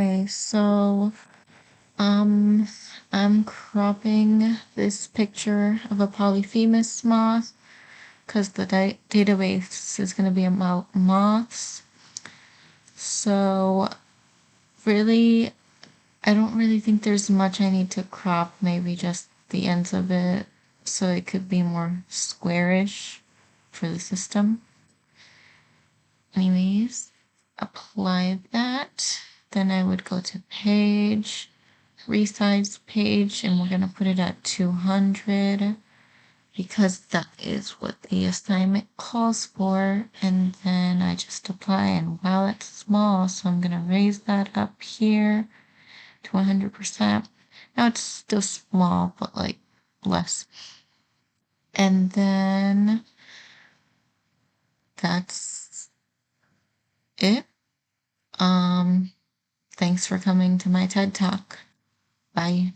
Hi, um, I'm cropping this picture of a Polyphemus moth because the database is going to be about moths. So, really, I don't really think there's much I need to crop, maybe just the ends of it so it could be more squarish for the system. Anyways, apply that. Then I would go to page, resize page, and we're going to put it at 200 because that is what the assignment calls for. And then I just apply, and wow, it's small, so I'm going to raise that up here to 100%. Now it's still small, but like less. And then that's it. Thanks for coming to my TED Talk. Bye.